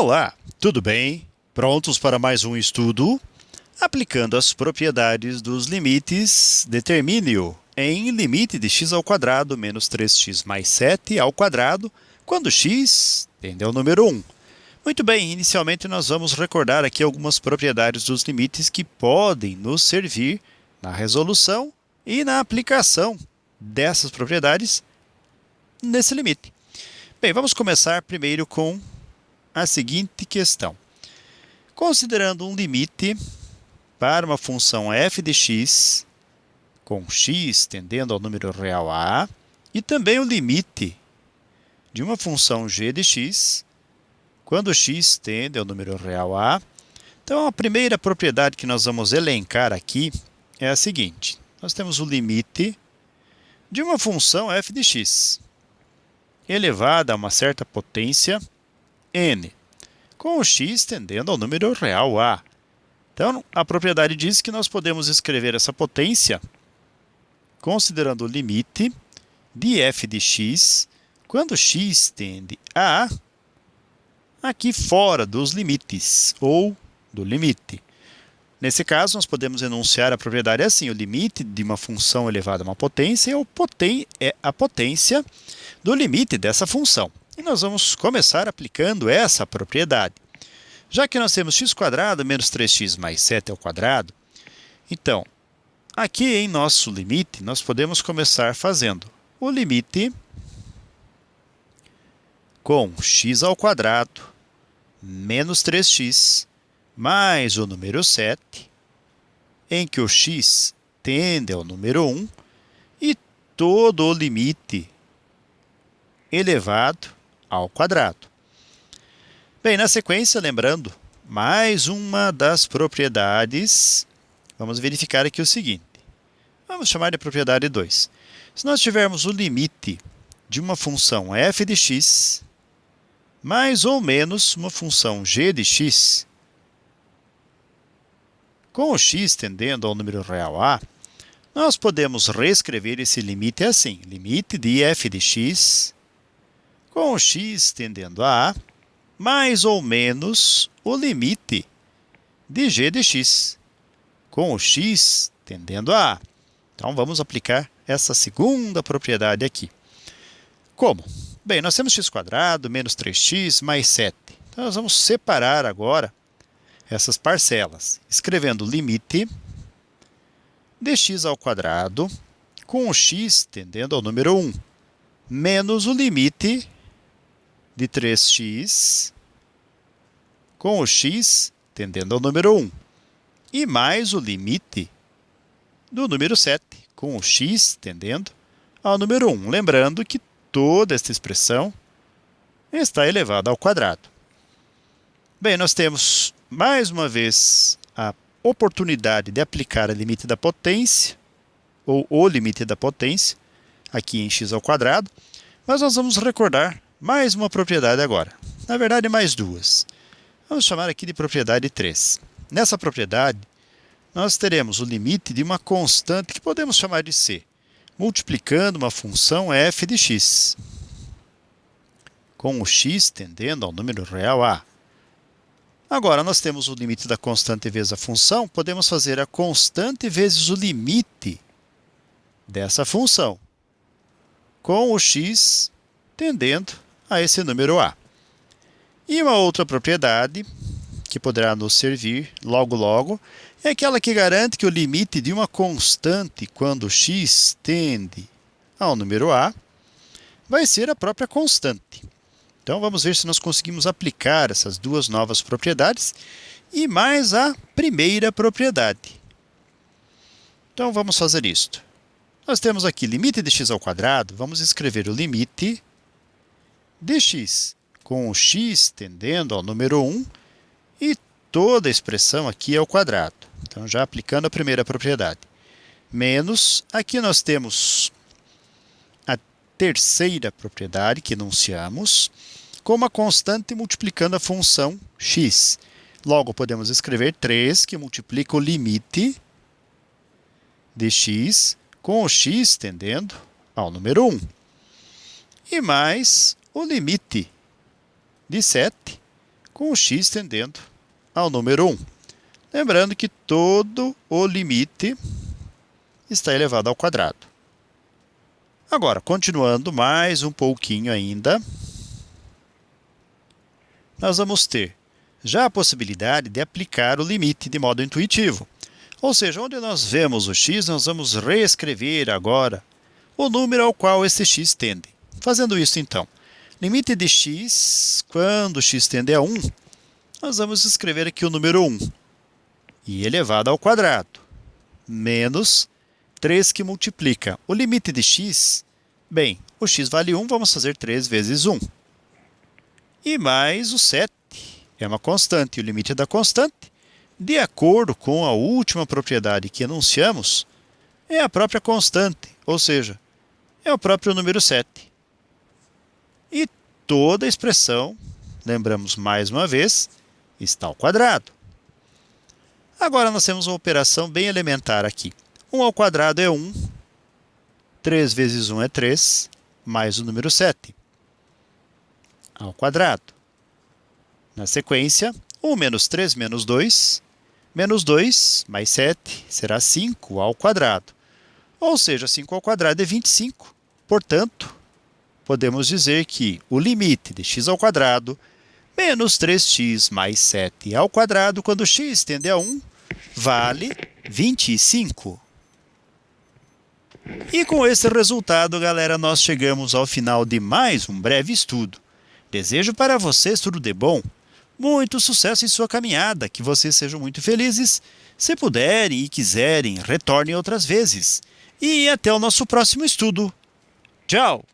Olá, tudo bem? Prontos para mais um estudo? Aplicando as propriedades dos limites, determine-o em limite de x ao quadrado menos 3x mais 7 ao quadrado, quando x tende ao número 1. Muito bem, inicialmente nós vamos recordar aqui algumas propriedades dos limites que podem nos servir na resolução e na aplicação dessas propriedades nesse limite. Bem, vamos começar primeiro com a seguinte questão. Considerando um limite para uma função f de x, com x tendendo ao número real a, e também o limite de uma função g de x, quando x tende ao número real a. Então, a primeira propriedade que nós vamos elencar aqui é a seguinte. Nós temos o limite de uma função f de x, elevada a uma certa potência n, com o x tendendo ao número real a. Então, a propriedade diz que nós podemos escrever essa potência considerando o limite de f de x, quando x tende a, aqui fora dos limites, ou do limite. Nesse caso, nós podemos enunciar a propriedade assim: o limite de uma função elevada a uma potência é a potência do limite dessa função. E nós vamos começar aplicando essa propriedade. Já que nós temos x² menos 3x mais 7 ao quadrado, então, aqui em nosso limite, nós podemos começar fazendo o limite com x² menos 3x mais o número 7, em que o x tende ao número 1, e todo o limite elevado ao quadrado. Bem, na sequência, lembrando, mais uma das propriedades, vamos verificar aqui o seguinte. Vamos chamar de propriedade 2. Se nós tivermos o limite de uma função f de x, mais ou menos uma função g de x, com o x tendendo ao número real a, nós podemos reescrever esse limite assim: limite de f de x, com o x tendendo a, mais ou menos o limite de g de x, com o x tendendo a a. Então, vamos aplicar essa segunda propriedade aqui. Como? Bem, nós temos x² menos 3x mais 7. Então, nós vamos separar agora essas parcelas, escrevendo o limite de x² com o x tendendo ao número 1, menos o limite de 3x com o x tendendo ao número 1, e mais o limite do número 7 com o x tendendo ao número 1. Lembrando que toda esta expressão está elevada ao quadrado. Bem, nós temos mais uma vez a oportunidade de aplicar o limite da potência, ou o limite da potência, aqui em x², mas nós vamos recordar mais uma propriedade agora. Na verdade, mais duas. Vamos chamar aqui de propriedade 3. Nessa propriedade, nós teremos o limite de uma constante que podemos chamar de c, multiplicando uma função f de x, com o x tendendo ao número real a. Agora, nós temos o limite da constante vezes a função, podemos fazer a constante vezes o limite dessa função, com o x tendendo a esse número a. E uma outra propriedade que poderá nos servir logo, é aquela que garante que o limite de uma constante quando x tende ao número a vai ser a própria constante. Então, vamos ver se nós conseguimos aplicar essas duas novas propriedades e mais a primeira propriedade. Então, vamos fazer isto. Nós temos aqui limite de x², vamos escrever o limite de x com o x tendendo ao número 1 e toda a expressão aqui ao quadrado. Então, já aplicando a primeira propriedade. Menos, aqui nós temos a terceira propriedade que enunciamos, com uma constante multiplicando a função x. Logo, podemos escrever 3, que multiplica o limite de x com o x tendendo ao número 1. E mais o limite de 7 com o x tendendo ao número 1. Lembrando que todo o limite está elevado ao quadrado. Agora, continuando mais um pouquinho ainda, nós vamos ter já a possibilidade de aplicar o limite de modo intuitivo. Ou seja, onde nós vemos o x, nós vamos reescrever agora o número ao qual esse x tende. Fazendo isso, então, limite de x, quando x tende a 1, nós vamos escrever aqui o número 1, e elevado ao quadrado, menos 3 que multiplica. O limite de x, bem, o x vale 1, vamos fazer 3 vezes 1. E mais o 7, é uma constante, e o limite da constante, de acordo com a última propriedade que enunciamos, é a própria constante, ou seja, é o próprio número 7. E toda a expressão, lembramos mais uma vez, está ao quadrado. Agora nós temos uma operação bem elementar aqui. 1 ao quadrado é 1, 3 vezes 1 é 3, mais o número 7 ao quadrado. Na sequência, 1 menos 3 menos 2 mais 7 será 5 ao quadrado. Ou seja, 5 ao quadrado é 25. Portanto, podemos dizer que o limite de x ao quadrado menos 3x mais 7 ao quadrado, quando x tende a 1, vale 25. E com esse resultado, galera, nós chegamos ao final de mais um breve estudo. Desejo para vocês tudo de bom, muito sucesso em sua caminhada, que vocês sejam muito felizes. Se puderem e quiserem, retornem outras vezes. E até o nosso próximo estudo. Tchau!